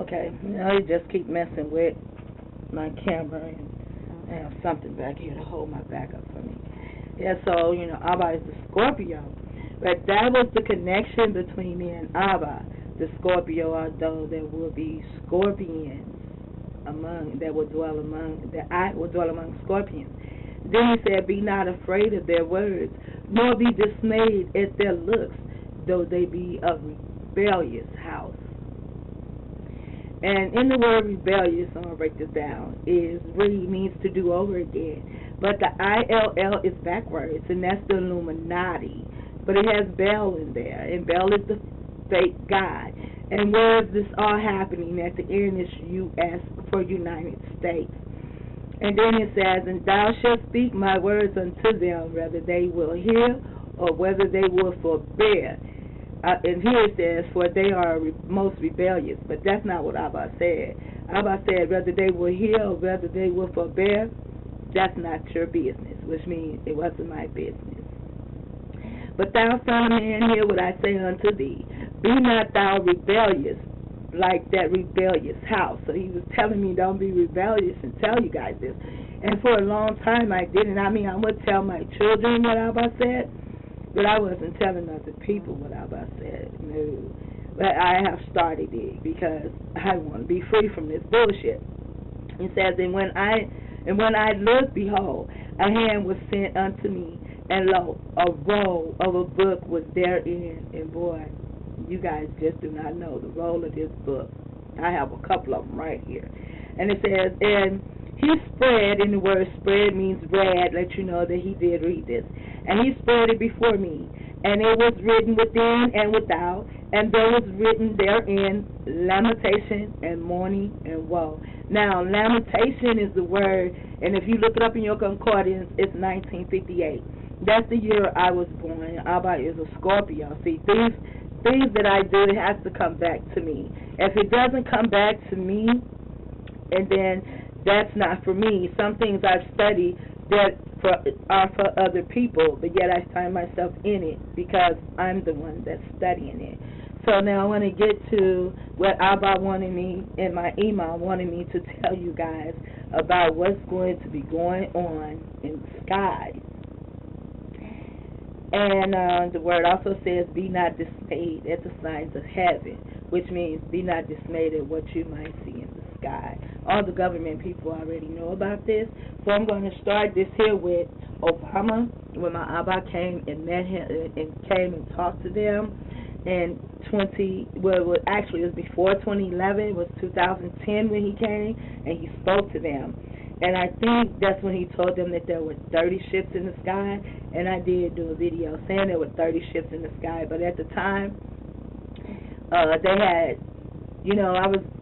Okay, now you just keep messing with my camera, and I have something back here to hold my back up for me. Yeah, so, you know, ABba is the Scorpio. But that was the connection between me and ABba, the Scorpio, although there will be scorpions that will dwell among scorpions. Then he said, be not afraid of their words, nor be dismayed at their looks, though they be of rebellious house. And in the word rebellious, I'm going to break this down, is really means to do over again. But the ILL is backwards, and that's the Illuminati. But it has Bel in there, and Bel is the fake God. And where is this all happening? At the end is U.S. for United States. And then it says, and thou shalt speak my words unto them, whether they will hear or whether they will forbear. And here it says, for they are most rebellious. But that's not what ABba said. ABba said, whether they will hear or whether they will forbear, that's not your business, which means it wasn't my business. But thou, son of man, hear what I say unto thee. Be not thou rebellious like that rebellious house. So he was telling me, don't be rebellious, and tell you guys this. And for a long time I didn't. I mean, I would tell my children what ABba said, but I wasn't telling other people what ABba said. No. But I have started it because I want to be free from this bullshit. It says, and when I looked, behold, a hand was sent unto me, and lo, a roll of a book was therein. And boy, you guys just do not know the roll of this book. I have a couple of them right here. And it says, and he spread, and the word spread means read, let you know that he did read this. And he spread it before me, and it was written within and without, and there was written therein lamentation and mourning and woe. Now, lamentation is the word, and if you look it up in your concordance, it's 1958. That's the year I was born. ABba is a Scorpio. See, things that I do, it has to come back to me. If it doesn't come back to me, and then that's not for me. Some things I've studied that are for other people, but yet I find myself in it because I'm the one that's studying it. So now I want to get to what ABba wanted me, and my email wanted me to tell you guys about what's going to be going on in the sky. And the word also says, be not dismayed at the signs of heaven, which means be not dismayed at what you might see in the sky. All the government people already know about this, so I'm going to start this here with Obama, when my ABba came and met him and came and talked to them. And actually it was before 2011, it was 2010 when he came and he spoke to them. And I think that's when he told them that there were 30 ships in the sky. And I did do a video saying there were 30 ships in the sky. But at the time, they had, you know,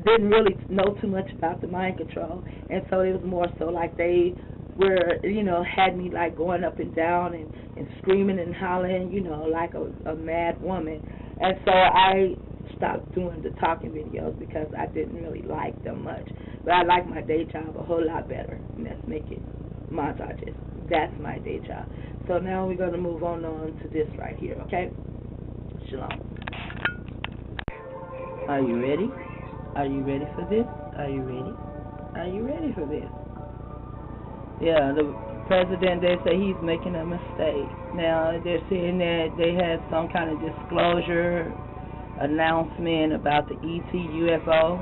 didn't really know too much about the mind control. And so it was more so like they were, you know, had me like going up and down and screaming and hollering, you know, like a mad woman. And so I stopped doing the talking videos because I didn't really like them much. But I like my day job a whole lot better. And that's making montages. That's my day job. So now we're going to move on to this right here, okay? Shalom. Are you ready? Are you ready for this? Are you ready? Are you ready for this? Yeah, the president, they say he's making a mistake. Now, they're saying that they had some kind of disclosure announcement about the ET UFO.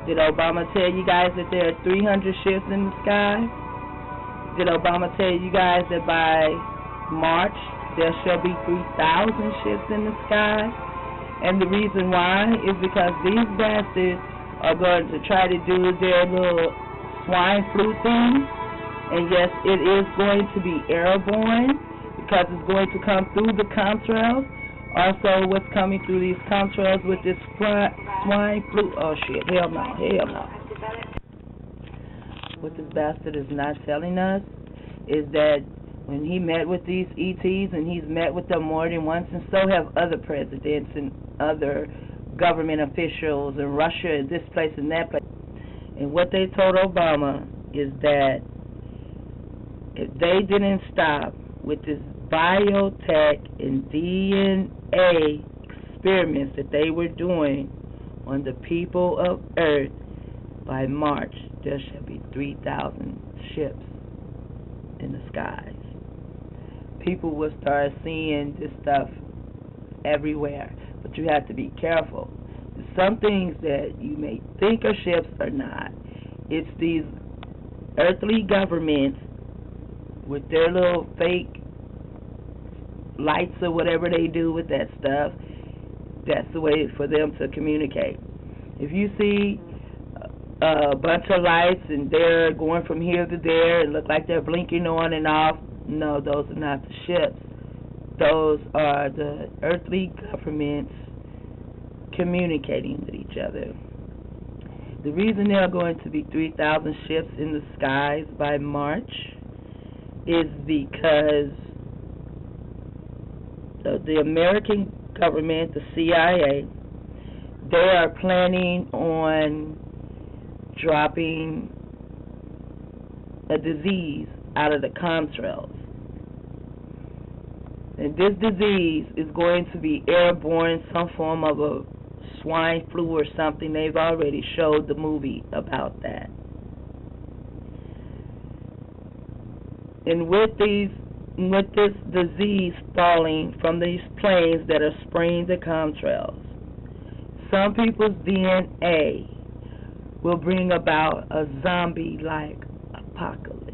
Did Obama tell you guys that there are 300 ships in the sky? Did Obama tell you guys that by March there shall be 3,000 ships in the sky? And the reason why is because these bastards are going to try to do their little swine flu thing. And yes, it is going to be airborne because it's going to come through the contrails. Also, what's coming through these contrails with this swine flu? Oh, shit. Hell no. Hell no. What this bastard is not telling us is that when he met with these ETs, and he's met with them more than once, and so have other presidents and other government officials in Russia and this place and that place. And what they told Obama is that if they didn't stop with this biotech and DNA experiments that they were doing on the people of earth, by March there shall be 3,000 ships in the skies. People will start seeing this stuff everywhere, but you have to be careful. Some things that you may think are ships are not. It's these earthly governments with their little fake lights or whatever they do with that stuff. That's the way for them to communicate. If you see a bunch of lights and they're going from here to there and look like they're blinking on and off, no, those are not the ships. Those are the earthly governments communicating with each other. The reason there are going to be 3,000 ships in the skies by March is because the American government, the CIA, they are planning on dropping a disease out of the contrails. And this disease is going to be airborne, some form of a swine flu or something. They've already showed the movie about that. And with this disease falling from these planes that are spraying the contrails, some people's DNA will bring about a zombie-like apocalypse.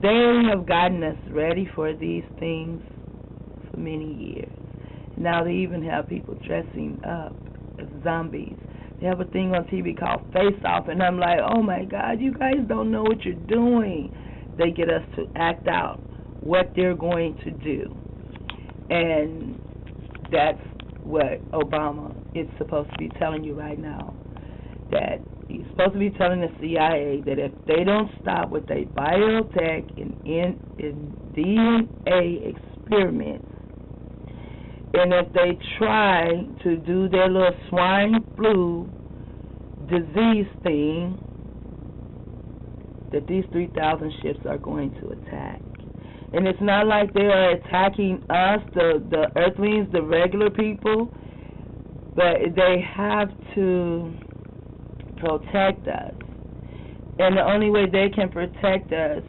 They have gotten us ready for these things for many years. Now they even have people dressing up as zombies. They have a thing on TV called Face Off, and I'm like, oh my God, you guys don't know what you're doing. They get us to act out what they're going to do. And that's what Obama is supposed to be telling you right now. That he's supposed to be telling the CIA that if they don't stop with their biotech and DNA experiments, and if they try to do their little swine flu disease thing, that these 3,000 ships are going to attack. And it's not like they are attacking us, the earthlings, the regular people, but they have to protect us. And the only way they can protect us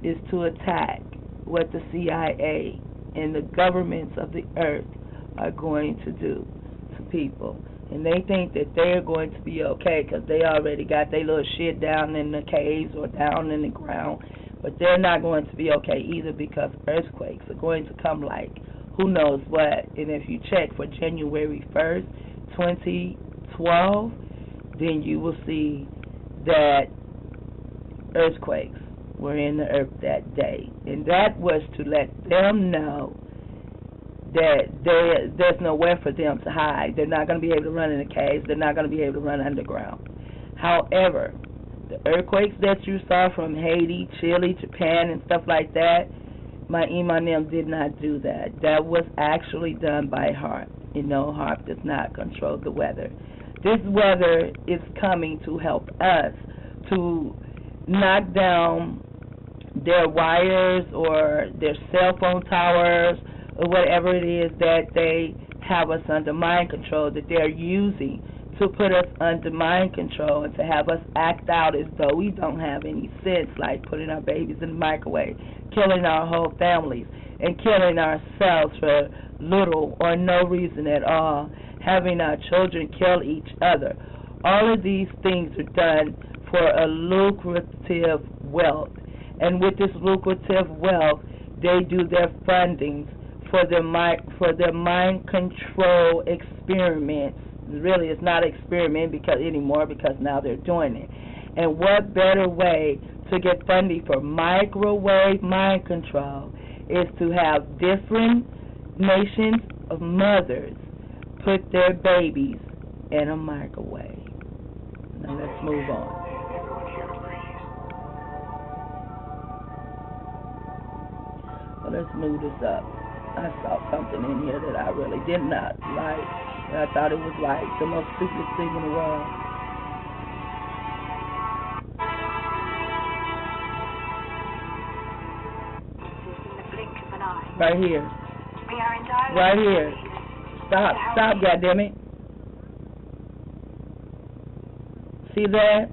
is to attack what the CIA and the governments of the earth are going to do to people. And they think that they're going to be okay because they already got their little shit down in the caves or down in the ground. But they're not going to be okay either, because earthquakes are going to come like who knows what. And if you check for January 1st, 2012, then you will see that earthquakes were in the earth that day. And that was to let them know that there's nowhere for them to hide. They're not going to be able to run in the caves. They're not going to be able to run underground. However, the earthquakes that you saw from Haiti, Chile, Japan, and stuff like that, my Imam did not do that. That was actually done by HEAR. You know, HEAR does not control the weather. This weather is coming to help us to knock down their wires or their cell phone towers or whatever it is that they have us under mind control, that they're using to put us under mind control and to have us act out as though we don't have any sense, like putting our babies in the microwave, killing our whole families, and killing ourselves for little or no reason at all, having our children kill each other. All of these things are done for a lucrative wealth. And with this lucrative wealth, they do their fundings for their mind control experiments. Really, it's not an experiment anymore because now they're doing it. And what better way to get funding for microwave mind control is to have different nations of mothers put their babies in a microwave. Now let's move on. Well, let's move this up. I saw something in here that I really did not like. I thought it was like the most stupidest thing in the world. In the blink of an eye. Right here. We are entirely right here. Stop, goddammit. See that?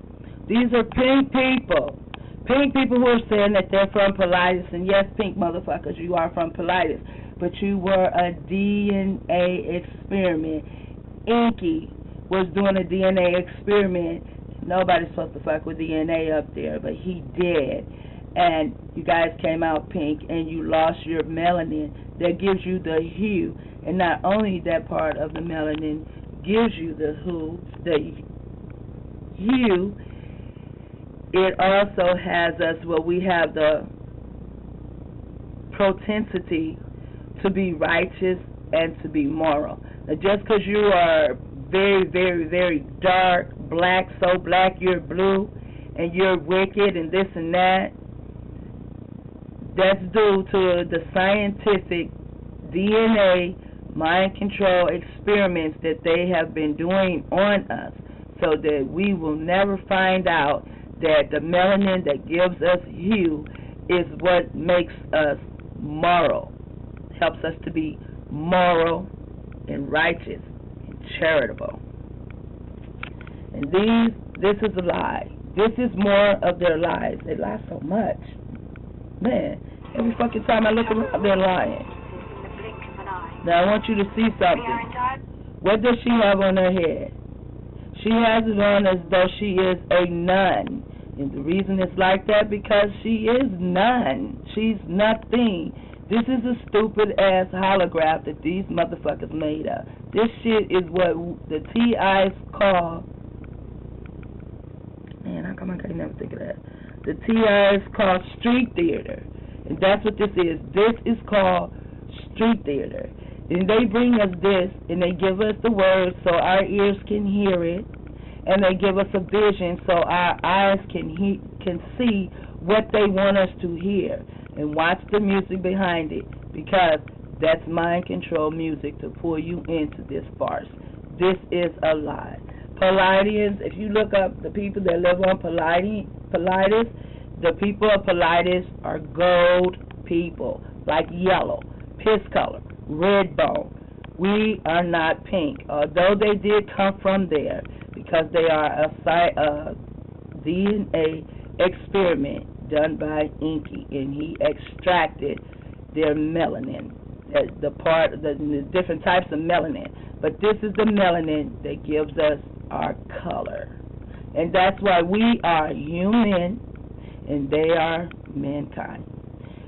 These are pink people. Pink people who are saying that they're from Politis. And yes, pink motherfuckers, you are from Politis. But you were a DNA experiment. Inky was doing a DNA experiment. Nobody's supposed to fuck with DNA up there, but he did. And you guys came out pink, and you lost your melanin that gives you the hue. And not only that part of the melanin gives you the hue, it also has us where we have the propensity to be righteous and to be moral. Now, just because you are very, very, very dark, black, so black you're blue, and you're wicked and this and that, that's due to the scientific DNA mind control experiments that they have been doing on us, so that we will never find out that the melanin that gives us hue is what makes us moral, helps us to be moral and righteous and charitable. And this is a lie. This is more of their lies. They lie so much. Man, every fucking time I look around, they're lying. Now I want you to see something. What does she have on her head? She has it on as though she is a nun. And the reason it's like that, because she is none. She's nothing. This is a stupid-ass holograph that these motherfuckers made up. This shit is what the TIs call... Man, how come I can't never think of that? The TIs call street theater. And that's what this is. This is called street theater. And they bring us this, and they give us the words so our ears can hear it, and they give us a vision so our eyes can see what they want us to hear, and watch the music behind it, because that's mind control music to pull you into this farce. This is a lie. Palladians, if you look up the people that live on Politis, the people of Politis are gold people, like yellow, piss color, red bone. We are not pink, although they did come from there, because they are a DNA experiment done by Inky, and he extracted their melanin, the different types of melanin. But this is the melanin that gives us our color. And that's why we are human and they are mankind.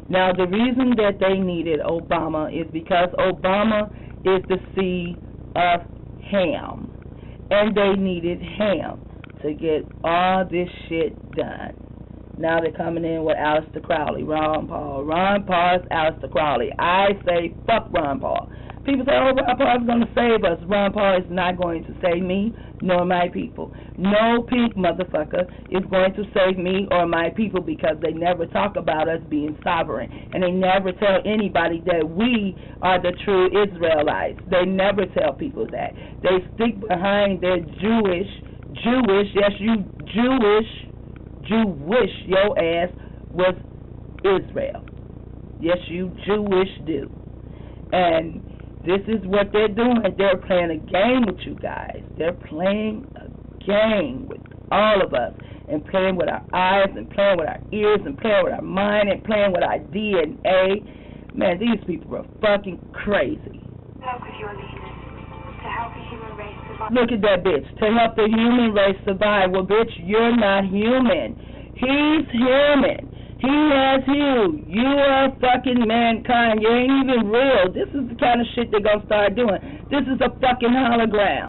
Now, the reason that they needed Obama is because Obama is the seed of Ham. And they needed Ham to get all this shit done. Now they're coming in with Aleister Crowley, Ron Paul. Ron Paul is Aleister Crowley. I say fuck Ron Paul. People say, oh, Ron Paul is going to save us. Ron Paul is not going to save me nor my people. No pink motherfucker is going to save me or my people, because they never talk about us being sovereign. And they never tell anybody that we are the true Israelites. They never tell people that. They stick behind their Jewish, yes, you Jewish, your ass was Israel. Yes, you Jewish do. And this is what they're doing. They're playing a game with you guys. They're playing a game with all of us, and playing with our eyes, and playing with our ears, and playing with our mind, and playing with our DNA. Man, these people are fucking crazy. Work with your leaders to help the human race survive. Look at that bitch. To help the human race survive. Well, bitch, you're not human. He's human. He has you. You are fucking mankind. You ain't even real. This is the kind of shit they're going to start doing. This is a fucking hologram.